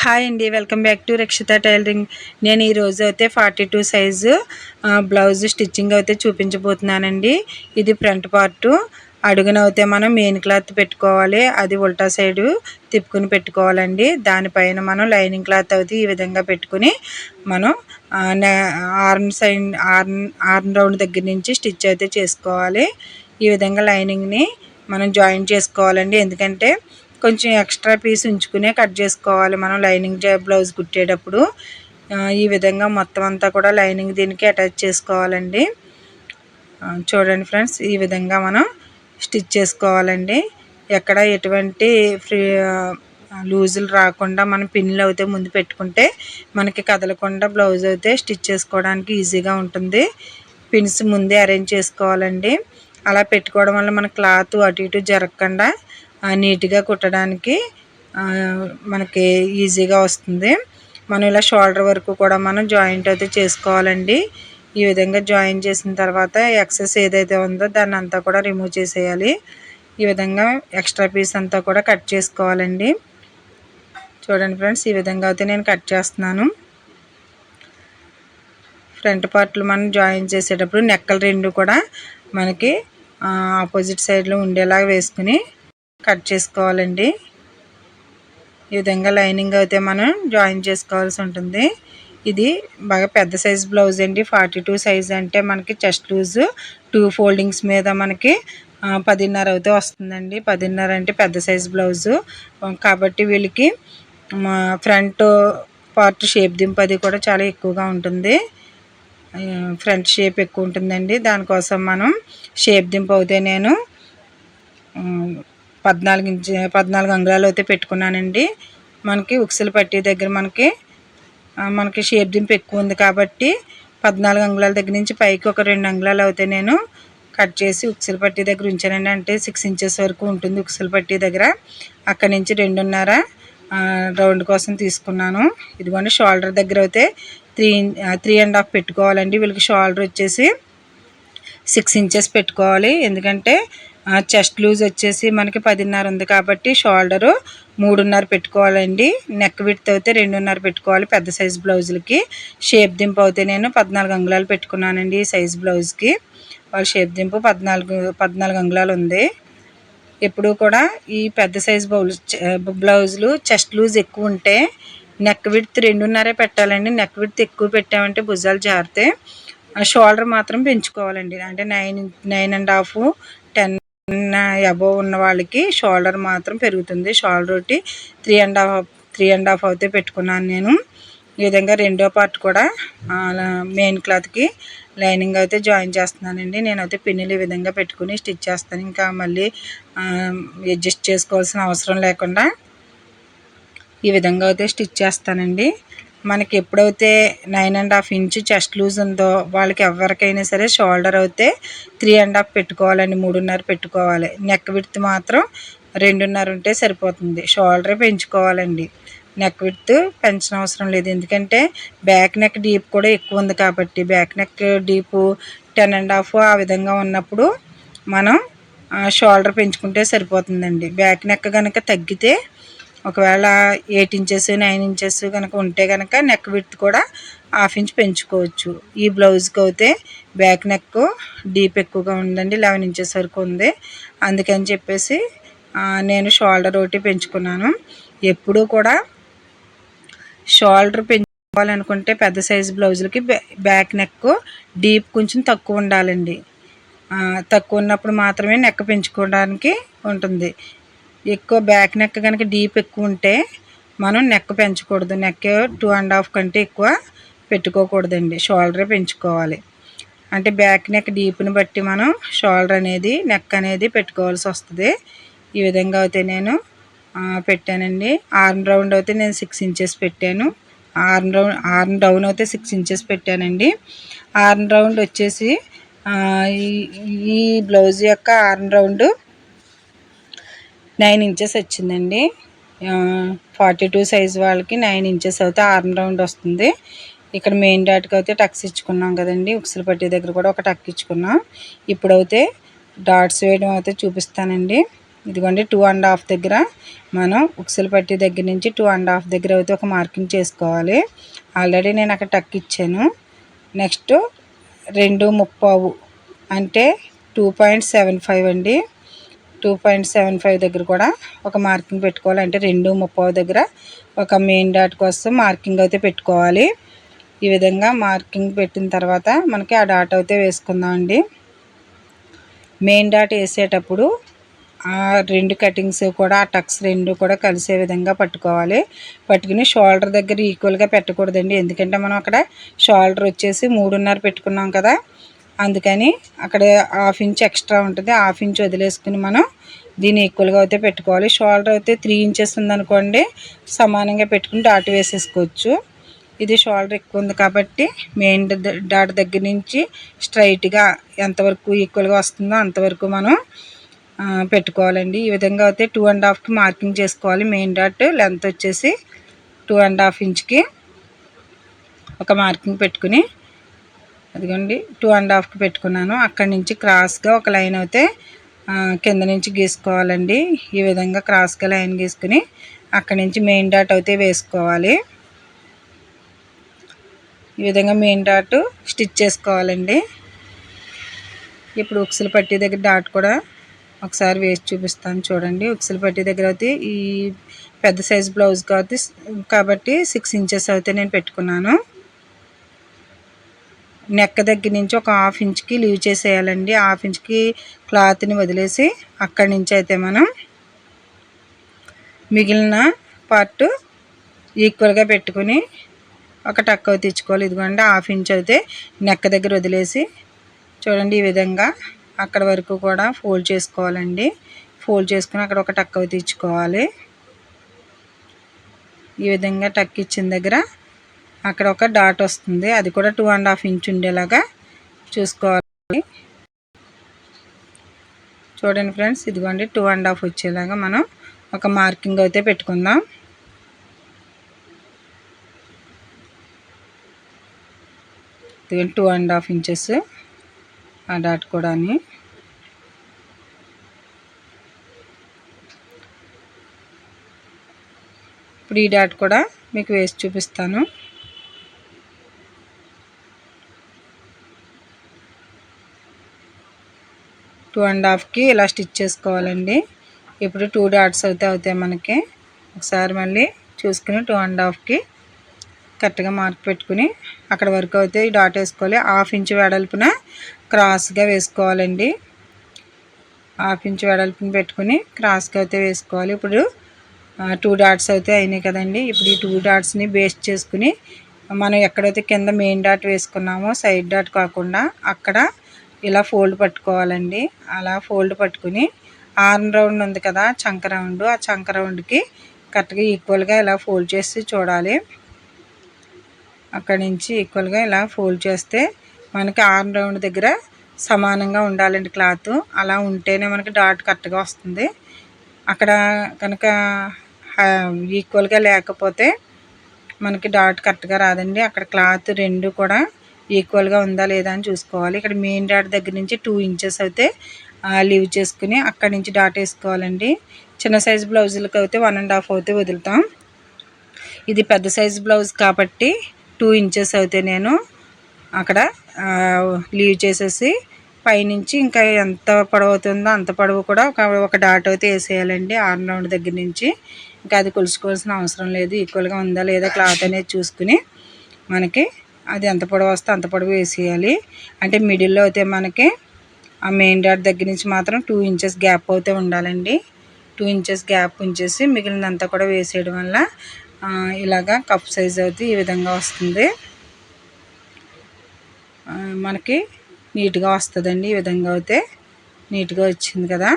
Hi అండి, welcome back to Rakshita tailoring. నేను ఈరోజు అయితే 42 సైజు బ్లౌజ్ స్టిచ్చింగ్ అయితే చూపించబోతున్నానండి. ఇది ఫ్రంట్ పార్టు. అడుగునైతే మనం మెయిన్ క్లాత్ పెట్టుకోవాలి, అది ఉల్టా సైడు తిప్పుకుని పెట్టుకోవాలండి. దానిపైన మనం లైనింగ్ క్లాత్ అయితే ఈ విధంగా పెట్టుకుని మనం ఆర్మ్ రౌండ్ దగ్గర నుంచి స్టిచ్ అయితే చేసుకోవాలి. ఈ విధంగా లైనింగ్ని మనం జాయిన్ చేసుకోవాలండి. ఎందుకంటే కొంచెం ఎక్స్ట్రా పీస్ ఉంచుకునే కట్ చేసుకోవాలి మనం లైనింగ్ బ్లౌజ్ కుట్టేటప్పుడు. ఈ విధంగా మొత్తం అంతా కూడా లైనింగ్ దీనికి అటాచ్ చేసుకోవాలండి. చూడండి ఫ్రెండ్స్, ఈ విధంగా మనం స్టిచ్ చేసుకోవాలండి. ఎక్కడ ఎటువంటి లూజులు రాకుండా మనం పిన్నులు అయితే ముందు పెట్టుకుంటే మనకి కదలకుండా బ్లౌజ్ అయితే స్టిచ్ చేసుకోవడానికి ఈజీగా ఉంటుంది. పిన్స్ ముందే అరేంజ్ చేసుకోవాలండి. అలా పెట్టుకోవడం వల్ల మన క్లాత్ అటు ఇటు జరగకుండా నీట్గా కుట్టడానికి మనకి ఈజీగా వస్తుంది. మనం ఇలా షోల్డర్ వరకు కూడా మనం జాయింట్ అయితే చేసుకోవాలండి. ఈ విధంగా జాయిన్ చేసిన తర్వాత ఎక్సెస్ ఏదైతే ఉందో దాన్ని అంతా కూడా రిమూవ్ చేసేయాలి. ఈ విధంగా ఎక్స్ట్రా పీస్ అంతా కూడా కట్ చేసుకోవాలండి. చూడండి ఫ్రెండ్స్, ఈ విధంగా అయితే నేను కట్ చేస్తున్నాను. ఫ్రంట్ పార్ట్లు మనం జాయిన్ చేసేటప్పుడు నెక్కలు రెండు కూడా మనకి ఆపోజిట్ సైడ్లో ఉండేలాగా వేసుకుని కట్ చేసుకోవాలండి. ఈ విధంగా లైనింగ్ అయితే మనం జాయిన్ చేసుకోవాల్సి ఉంటుంది. ఇది బాగా పెద్ద సైజ్ బ్లౌజ్ అండి. 42 సైజ్ అంటే మనకి చెస్ట్ లూజ్ 2 ఫోల్డింగ్స్ మీద మనకి 10.5 అయితే వస్తుందండి. 10.5 అంటే పెద్ద సైజ్ బ్లౌజు కాబట్టి వీళ్ళకి ఫ్రంట్ పార్ట్ షేప్ దింపది కూడా చాలా ఎక్కువగా ఉంటుంది. ఫ్రంట్ షేప్ ఎక్కువ ఉంటుందండి. దానికోసం మనం షేప్ దింపు అయితే నేను 14 అంగుళాలు అయితే పెట్టుకున్నానండి. మనకి ఉక్సులు పట్టీ దగ్గర మనకి షేప్ దింపు ఎక్కువ ఉంది కాబట్టి 14 అంగుళాల దగ్గర నుంచి పైకి ఒక 2 అంగుళాలు అయితే నేను కట్ చేసి ఉక్సులు పట్టీ దగ్గర ఉంచానండి. అంటే 6 ఇంచెస్ వరకు ఉంటుంది ఉక్సులు పట్టీ దగ్గర. అక్కడి నుంచి 2.5 రౌండ్ కోసం తీసుకున్నాను. ఇదిగోండి షోల్డర్ దగ్గర అయితే 3.5 పెట్టుకోవాలండి. వీళ్ళకి షోల్డర్ వచ్చేసి 6 ఇంచెస్ పెట్టుకోవాలి. ఎందుకంటే చెస్ట్ లూజ్ వచ్చేసి మనకి 10.5 ఉంది కాబట్టి షోల్డరు 3.5 పెట్టుకోవాలండి. నెక్ విడ్త్ అయితే 2.5 పెట్టుకోవాలి పెద్ద సైజ్ బ్లౌజులకి. షేప్ దింపు అయితే నేను 14 అంగుళాలు పెట్టుకున్నానండి ఈ సైజ్ బ్లౌజ్కి. వాళ్ళ షేప్ దింపు 14 అంగుళాలు ఉంది. ఎప్పుడు కూడా ఈ పెద్ద సైజ్ బ్లౌజులు చెస్ట్ లూజ్ ఎక్కువ ఉంటే నెక్ విడ్త్ 2.5 పెట్టాలండి. నెక్ విడ్త్ ఎక్కువ పెట్టామంటే భుజాలు జారితే. షోల్డర్ మాత్రం పెంచుకోవాలండి. అంటే 9.5 10 అబోవ్ ఉన్న వాళ్ళకి షోల్డర్ మాత్రం పెరుగుతుంది. షోల్డర్ ఒకటి 3.5 అయితే పెట్టుకున్నాను నేను. ఈ విధంగా రెండో పార్ట్ కూడా మెయిన్ క్లాత్కి లైనింగ్ అయితే జాయిన్ చేస్తున్నానండి. నేనైతే పిన్నులు ఈ విధంగా పెట్టుకుని స్టిచ్ చేస్తాను. ఇంకా మళ్ళీ అడ్జస్ట్ చేసుకోవాల్సిన అవసరం లేకుండా ఈ విధంగా అయితే స్టిచ్ చేస్తానండి. మనకి ఎప్పుడైతే 9.5 ఇంచు చెస్ట్ లూజ్ ఉందో వాళ్ళకి ఎవరికైనా సరే షోల్డర్ అయితే 3.5 పెట్టుకోవాలండి. 3.5 పెట్టుకోవాలి. నెక్ విడ్త్ మాత్రం 2.5 ఉంటే సరిపోతుంది. షోల్డరే పెంచుకోవాలండి. నెక్ విడ్త్ పెంచిన అవసరం లేదు. ఎందుకంటే బ్యాక్ నెక్ డీప్ కూడా ఎక్కువ ఉంది కాబట్టి బ్యాక్ నెక్ డీపు 10.5 ఆ విధంగా ఉన్నప్పుడు మనం షోల్డర్ పెంచుకుంటే సరిపోతుందండి. బ్యాక్ నెక్ కనుక తగ్గితే ఒకవేళ 8 ఇంచెస్ 9 ఇంచెస్ కనుక ఉంటే కనుక నెక్ విడ్త్ కూడా 1/2 ఇంచ్ పెంచుకోవచ్చు. ఈ బ్లౌజ్కి అయితే బ్యాక్ నెక్ డీప్ ఎక్కువగా ఉందండి. 11 ఇంచెస్ వరకు ఉంది. అందుకని చెప్పేసి నేను షోల్డర్ ఒకటి పెంచుకున్నాను. ఎప్పుడూ కూడా షోల్డర్ పెంచుకోవాలనుకుంటే పెద్ద సైజు బ్లౌజులకి బ్యాక్ నెక్ డీప్ కొంచెం తక్కువ ఉండాలండి. తక్కువ ఉన్నప్పుడు మాత్రమే నెక్ పెంచుకోవడానికి ఉంటుంది. ఎక్కువ బ్యాక్ నెక్ కనుక డీప్ ఎక్కువ ఉంటే మనం నెక్ పెంచకూడదు. నెక్ 2.5 కంటే ఎక్కువ పెట్టుకోకూడదండి. షోల్డరే పెంచుకోవాలి. అంటే బ్యాక్ నెక్ డీప్ని బట్టి మనం షోల్డర్ అనేది నెక్ అనేది పెట్టుకోవాల్సి వస్తుంది. ఈ విధంగా అయితే నేను పెట్టానండి. ఆర్మ్ రౌండ్ అయితే నేను 6 ఇంచెస్ పెట్టాను. ఆర్మ్ డౌన్ అయితే 6 ఇంచెస్ పెట్టానండి. ఆర్మ్ రౌండ్ వచ్చేసి ఈ బ్లౌజ్ యొక్క ఆర్మ్ రౌండ్ 9 ఇంచెస్ వచ్చిందండి. 42 సైజ్ వాళ్ళకి 9 ఇంచెస్ అయితే ఆర్మ్ రౌండ్ వస్తుంది. ఇక్కడ మెయిన్ డాట్కి అయితే టక్స్ ఇచ్చుకున్నాం కదండి. ఉక్సులు పట్టీ దగ్గర కూడా ఒక టక్ ఇచ్చుకున్నాం. ఇప్పుడైతే డాట్స్ వేయడం అయితే చూపిస్తానండి. ఇదిగోండి 2.5 దగ్గర మనం ఉక్సులు పట్టి దగ్గర నుంచి 2.5 దగ్గర అయితే ఒక మార్కింగ్ చేసుకోవాలి. ఆల్రెడీ నేను అక్కడ టక్ ఇచ్చాను. నెక్స్ట్ 2.35 అంటే 2.75 అండి. 2.75 దగ్గర కూడా ఒక మార్కింగ్ పెట్టుకోవాలి. అంటే 2.35 దగ్గర ఒక మెయిన్ డాట్ కోసం మార్కింగ్ అయితే పెట్టుకోవాలి. ఈ విధంగా మార్కింగ్ పెట్టిన తర్వాత మనకి ఆ డాట్ అయితే వేసుకుందామండి. మెయిన్ డాట్ వేసేటప్పుడు ఆ 2 కటింగ్స్ కూడా ఆ టక్స్ 2 కూడా కలిసే విధంగా పట్టుకోవాలి. పట్టుకుని షోల్డర్ దగ్గర ఈక్వల్గా పెట్టకూడదండి. ఎందుకంటే మనం అక్కడ షోల్డర్ వచ్చేసి 3.5 పెట్టుకున్నాం కదా, అందుకని అక్కడ 1/2 ఇంచ్ ఎక్స్ట్రా ఉంటుంది. 1/2 ఇంచ్ వదిలేసుకుని మనం దీన్ని ఈక్వల్గా అయితే పెట్టుకోవాలి. షోల్డర్ అయితే 3 ఇంచెస్ ఉందనుకోండి, సమానంగా పెట్టుకుని డాట్ వేసేసుకోవచ్చు. ఇది షోల్డర్ ఎక్కువ ఉంది కాబట్టి మెయిన్ డాట్ దగ్గర నుంచి స్ట్రైట్గా ఎంతవరకు ఈక్వల్గా వస్తుందో అంతవరకు మనం పెట్టుకోవాలండి. ఈ విధంగా అయితే 2.5కి మార్కింగ్ చేసుకోవాలి. మెయిన్ డాట్ లెంత్ వచ్చేసి 2.5 ఇంచ్కి ఒక మార్కింగ్ పెట్టుకుని, అదిగోండి 2.5కి పెట్టుకున్నాను. అక్కడి నుంచి క్రాస్గా ఒక లైన్ అయితే కింద నుంచి గీసుకోవాలండి. ఈ విధంగా క్రాస్గా లైన్ గీసుకుని అక్కడి నుంచి మెయిన్ డాట్ అయితే వేసుకోవాలి. ఈ విధంగా మెయిన్ డాట్ స్టిచ్ చేసుకోవాలండి. ఇప్పుడు ఉక్సులు పట్టి దగ్గర డాట్ కూడా ఒకసారి వేసి చూపిస్తాను చూడండి. ఉక్సులు పట్టి దగ్గర అయితే ఈ పెద్ద సైజ్ బ్లౌజ్ కాబట్టి 6 ఇంచెస్ అయితే నేను పెట్టుకున్నాను. నెక్ దగ్గర నుంచి ఒక 1/2 ఇంచ్కి లీవ్ చేసేయాలండి. 1/2 ఇంచ్కి క్లాత్ని వదిలేసి అక్కడి నుంచి అయితే మనం మిగిలిన పార్ట్ ఈక్వల్గా పెట్టుకుని ఒక టక్ అయితే ఇచ్చుకోవాలి. ఇదిగోండి 1/2 ఇంచ్ అయితే నెక్ దగ్గర వదిలేసి చూడండి ఈ విధంగా అక్కడ వరకు కూడా ఫోల్డ్ చేసుకోవాలండి. ఫోల్డ్ చేసుకుని అక్కడ ఒక టక్ అయితే ఇచ్చుకోవాలి. ఈ విధంగా టక్ ఇచ్చిన దగ్గర అక్కడ ఒక డాట్ వస్తుంది. అది కూడా 2.5 ఇంచ్ ఉండేలాగా చూసుకోవాలి. చూడండి ఫ్రెండ్స్, ఇదిగోండి 2.5 వచ్చేలాగా మనం ఒక మార్కింగ్ అయితే పెట్టుకుందాం. ఇదిగోండి 2.5 ఇంచెస్ ఆ డాట్ కూడా. ఇప్పుడు ఈ డాట్ కూడా మీకు వేసి చూపిస్తాను. టూ అండ్ హాఫ్కి ఇలా స్టిచ్ చేసుకోవాలండి. ఇప్పుడు 2 డాట్స్ అయితే అవుతాయి మనకి. ఒకసారి మళ్ళీ చూసుకుని 2.5కి కరెక్ట్గా మార్క్ పెట్టుకుని అక్కడ వరకు అయితే ఈ డాట్ వేసుకోవాలి. 1/2 ఇంచ్ వెడల్పున క్రాస్గా వేసుకోవాలండి. 1/2 ఇంచ్ వెడల్పున పెట్టుకుని క్రాస్గా అయితే వేసుకోవాలి. ఇప్పుడు 2 డాట్స్ అయితే అయినాయి కదండి. ఇప్పుడు ఈ 2 డాట్స్ని బేస్ చేసుకుని మనం ఎక్కడైతే కింద మెయిన్ డాట్ వేసుకున్నామో సైడ్ డాట్ కాకుండా అక్కడ ఇలా ఫోల్డ్ పట్టుకోవాలండి. అలా ఫోల్డ్ పట్టుకుని ఆర్మ్ రౌండ్ ఉంది కదా, చంక రౌండ్, ఆ చంక రౌండ్కి కరెక్ట్గా ఈక్వల్గా ఇలా ఫోల్డ్ చేసి చూడాలి. అక్కడి నుంచి ఈక్వల్గా ఇలా ఫోల్డ్ చేస్తే మనకి ఆర్మ్ రౌండ్ దగ్గర సమానంగా ఉండాలండి క్లాత్. అలా ఉంటేనే మనకి డాట్ కరెక్ట్గా వస్తుంది. అక్కడ కనుక ఈక్వల్గా లేకపోతే మనకి డాట్ కరెక్ట్గా రాదండి. అక్కడ క్లాత్ 2 కూడా ఈక్వల్గా ఉందా లేదా అని చూసుకోవాలి. ఇక్కడ మెయిన్ డాట్ దగ్గర నుంచి 2 ఇంచెస్ అయితే లీవ్ చేసుకుని అక్కడి నుంచి డాట్ వేసుకోవాలండి. చిన్న సైజు బ్లౌజులకి అయితే 1.5 అయితే వదులుతాం. ఇది పెద్ద సైజు బ్లౌజ్ కాబట్టి 2 ఇంచెస్ అయితే నేను అక్కడ లీవ్ చేసేసి పైనుంచి ఇంకా ఎంత పొడవు అవుతుందో అంత పొడవు కూడా ఒక డాట్ అయితే వేసేయాలండి ఆర్మ్ రౌండ్ దగ్గర నుంచి. ఇంకా అది కొలుసుకోవాల్సిన అవసరం లేదు. ఈక్వల్గా ఉందా లేదా క్లాత్ అనేది చూసుకుని మనకి అది ఎంత పొడవు వస్తే అంత పొడవు వేసేయాలి. అంటే మిడిల్లో అయితే మనకి ఆ మెయిన్ డాట్ దగ్గర నుంచి మాత్రం 2 ఇంచెస్ గ్యాప్ అయితే ఉండాలండి. 2 ఇంచెస్ గ్యాప్ ఉంచేసి మిగిలినంతా కూడా వేసేయడం వల్ల ఇలాగా కప్ సైజ్ అయితే ఈ విధంగా వస్తుంది. మనకి నీట్గా వస్తుందండి. ఈ విధంగా అయితే నీట్గా వచ్చింది కదా.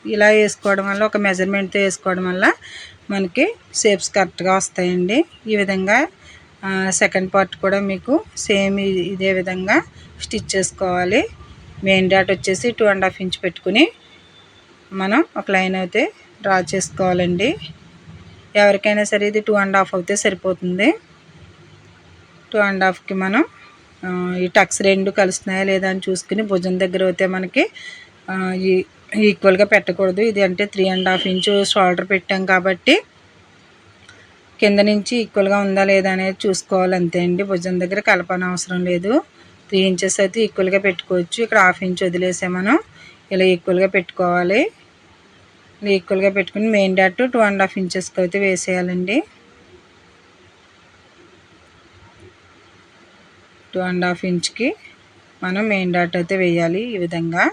ఇలా వేసుకోవడం వల్ల ఒక మెజర్మెంట్తో వేసుకోవడం వల్ల మనకి షేప్స్ కరెక్ట్గా వస్తాయండి. ఈ విధంగా సెకండ్ పార్ట్ కూడా మీకు సేమ్ ఇదే విధంగా స్టిచ్ చేసుకోవాలి. మెయిన్ డాట్ వచ్చేసి 2.5 ఇంచ్ పెట్టుకుని మనం ఒక లైన్ అయితే డ్రా చేసుకోవాలండి. ఎవరికైనా సరే ఇది 2.5 అయితే సరిపోతుంది. 2.5కి మనం ఈ టక్స్ 2 కలుస్తున్నాయా లేదా అని చూసుకుని భుజం దగ్గర అయితే మనకి ఈ ఈక్వల్గా పెట్టకూడదు. ఇది అంటే 3.5 ఇంచు షోల్డర్ పెట్టాం కాబట్టి కింద నుంచి ఈక్వల్గా ఉందా లేదా అనేది చూసుకోవాలి అంతే అండి. భుజం దగ్గర కలపని అవసరం లేదు. 3 ఇంచెస్ అయితే ఈక్వల్గా పెట్టుకోవచ్చు. ఇక్కడ 1/2 ఇంచ్ వదిలేసే మనం ఇలా ఈక్వల్గా పెట్టుకోవాలి. ఇలా ఈక్వల్గా పెట్టుకుని మెయిన్ డాట్ 2.5 ఇంచెస్కి అయితే వేసేయాలండి. 2.5 ఇంచ్కి మనం మెయిన్ డాట్ అయితే వేయాలి. ఈ విధంగా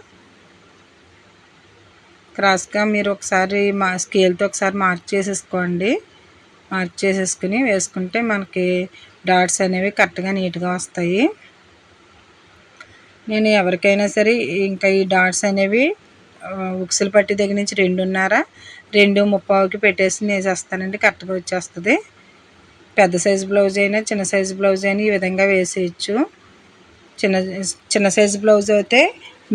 క్రాస్గా మీరు ఒకసారి స్కేల్తో ఒకసారి మార్క్ చేసేసుకోండి. మార్క్ చేసేసుకుని వేసుకుంటే మనకి డాట్స్ అనేవి కరెక్ట్గా నీట్గా వస్తాయి. నేను ఎవరికైనా సరే ఇంకా ఈ డాట్స్ అనేవి ఉక్సులు పట్టి దగ్గర నుంచి 2.5 2.35కి పెట్టేసి వేసేస్తానండి. కరెక్ట్గా వచ్చేస్తుంది. పెద్ద సైజు బ్లౌజ్ అయినా చిన్న సైజు బ్లౌజ్ అయినా ఈ విధంగా వేసేయచ్చు. చిన్న సైజు బ్లౌజ్ అయితే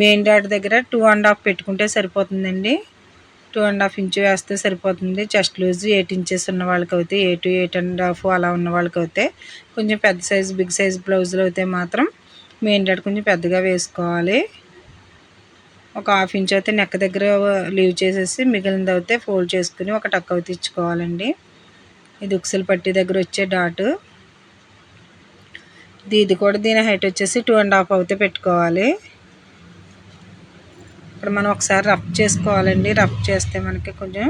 మెయిన్ డాట్ దగ్గర 2.5 పెట్టుకుంటే సరిపోతుందండి. 2.5 ఇంచు వేస్తే సరిపోతుంది. చెస్ట్ లూజ్ 8 ఇంచెస్ ఉన్న వాళ్ళకి అయితే 8 8.5 అలా ఉన్న వాళ్ళకి అయితే కొంచెం పెద్ద సైజు బిగ్ సైజు బ్లౌజులు అయితే మాత్రం మెయిన్ డాట్ కొంచెం పెద్దగా వేసుకోవాలి. ఒక 1/2 ఇంచ్ అయితే నెక్ దగ్గర లీవ్ చేసేసి మిగిలినది అయితే ఫోల్డ్ చేసుకుని ఒక టక్ అయితే ఇచ్చుకోవాలండి. ఇది ఉక్సులు పట్టి దగ్గర వచ్చే డాటు. ఇది కూడా దీని హైట్ వచ్చేసి 2.5 అయితే పెట్టుకోవాలి. ఇక్కడ మనం ఒకసారి రఫ్ చేసుకోవాలండి. రఫ్ చేస్తే మనకి కొంచెం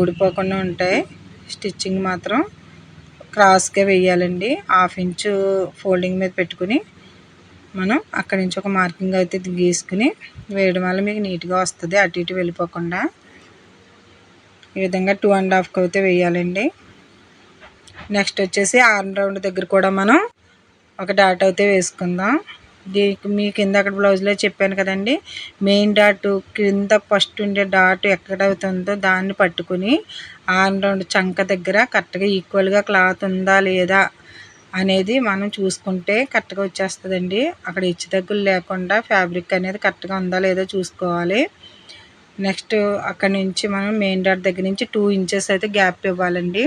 ఊడిపోకుండా ఉంటాయి. స్టిచ్చింగ్ మాత్రం క్రాస్గా వేయాలండి. 1/2 ఇంచు ఫోల్డింగ్ మీద పెట్టుకుని మనం అక్కడి నుంచి ఒక మార్కింగ్ అయితే గీసుకుని వేయడం వల్ల మీకు నీట్గా వస్తుంది, అటు ఇటు వెళ్ళిపోకుండా. ఈ విధంగా 2.5కి అయితే వేయాలండి. నెక్స్ట్ వచ్చేసి ఆర్మ్ రౌండ్ దగ్గర కూడా మనం ఒక డాట్ అయితే వేసుకుందాం. మీకు ఇందాక బ్లౌజ్లో చెప్పాను కదండి, మెయిన్ డాట్ కింద ఫస్ట్ ఉండే డాట్ ఎక్కడ అవుతుందో దాన్ని పట్టుకుని ఆర్మ్ రౌండ్ చంక దగ్గర కరెక్ట్గా ఈక్వల్గా క్లాత్ ఉందా లేదా అనేది మనం చూసుకుంటే కరెక్ట్గా వచ్చేస్తుందండి. అక్కడ హెచ్చు తగ్గులు లేకుండా ఫ్యాబ్రిక్ అనేది కరెక్ట్గా ఉందా లేదా చూసుకోవాలి. నెక్స్ట్ అక్కడ నుంచి మనం మెయిన్ డాట్ దగ్గర నుంచి 2 ఇంచెస్ అయితే గ్యాప్ ఇవ్వాలండి.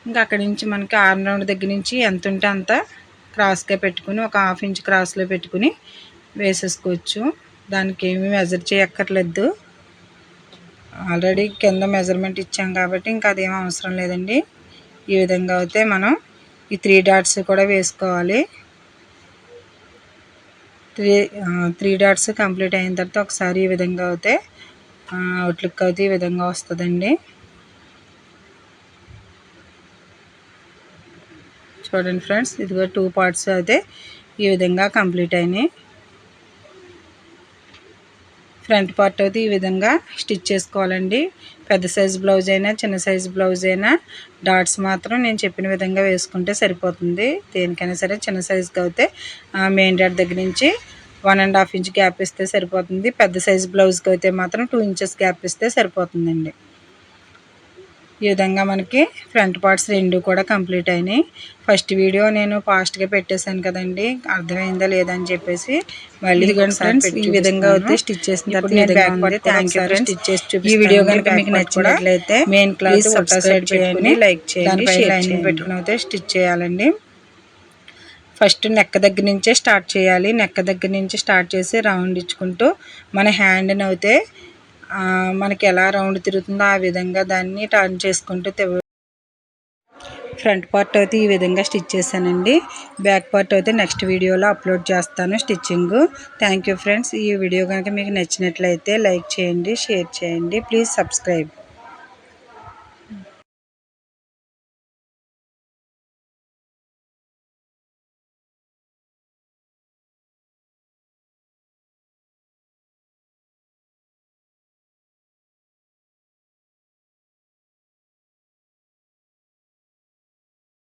ఇంకా అక్కడి నుంచి మనకి ఆర్మ్ రౌండ్ దగ్గర నుంచి ఎంత ఉంటే అంత క్రాస్గా పెట్టుకుని ఒక 1/2 ఇంచ్ క్రాస్లో పెట్టుకుని వేసేసుకోవచ్చు. దానికి ఏమీ మెజర్ చేయక్కర్లేదు. ఆల్రెడీ కింద మెజర్మెంట్ ఇచ్చాం కాబట్టి ఇంకా అదేం అవసరం లేదండి. ఈ విధంగా అయితే మనం ఈ 3 డాట్స్ కూడా వేసుకోవాలి. 3 డాట్స్ కంప్లీట్ అయిన తర్వాత ఒకసారి ఈ విధంగా అయితే అవుట్లుక్ అయితే ఈ విధంగా వస్తుందండి. చూడండి ఫ్రెండ్స్, ఇదిగో 2 పార్ట్స్ అయితే ఈ విధంగా కంప్లీట్ అయినాయి. ఫ్రంట్ పార్ట్ అయితే ఈ విధంగా స్టిచ్ చేసుకోవాలండి. పెద్ద సైజు బ్లౌజ్ అయినా చిన్న సైజు బ్లౌజ్ అయినా డాట్స్ మాత్రం నేను చెప్పిన విధంగా వేసుకుంటే సరిపోతుంది. దేనికైనా సరే చిన్న సైజుకి అయితే మెయిన్ డాట్ దగ్గర నుంచి 1.5 ఇంచ్ గ్యాప్ ఇస్తే సరిపోతుంది. పెద్ద సైజు బ్లౌజ్కి అయితే మాత్రం 2 ఇంచెస్ గ్యాప్ ఇస్తే సరిపోతుందండి. ఈ విధంగా మనకి ఫ్రంట్ పార్ట్స్ 2 కూడా కంప్లీట్ అయినాయి. ఫస్ట్ వీడియో నేను ఫాస్ట్గా పెట్టేశాను కదండి, అర్థమైందా లేదా అని చెప్పేసి మళ్ళీ ఈ విధంగా అయితే స్టిచ్ చేసిన తర్వాత ఈ వీడియో కనుక మీకు నచ్చినట్లయితే మెయిన్ క్లాత్ సైడ్ పెట్టుకుని లైక్ చేయండి, లైనింగ్ పెట్టుకుని అయితే స్టిచ్ చేయాలండి. ఫస్ట్ నెక్ దగ్గర నుంచే స్టార్ట్ చేయాలి. నెక్ దగ్గర నుంచి స్టార్ట్ చేసి రౌండ్ ఇచ్చుకుంటూ మన హ్యాండ్ని అయితే మనకి ఎలా రౌండ్ తిరుగుతుందో ఆ విధంగా దాన్ని టర్న్ చేసుకుంటూ ఫ్రంట్ పార్ట్ అయితే ఈ విధంగా స్టిచ్ చేశానండి. బ్యాక్ పార్ట్ అయితే నెక్స్ట్ వీడియోలో అప్లోడ్ చేస్తాను స్టిచ్చింగ్. Thank you friends. ఈ వీడియో కనుక మీకు నచ్చినట్లయితే లైక్ చేయండి, షేర్ చేయండి, ప్లీజ్ సబ్స్క్రైబ్.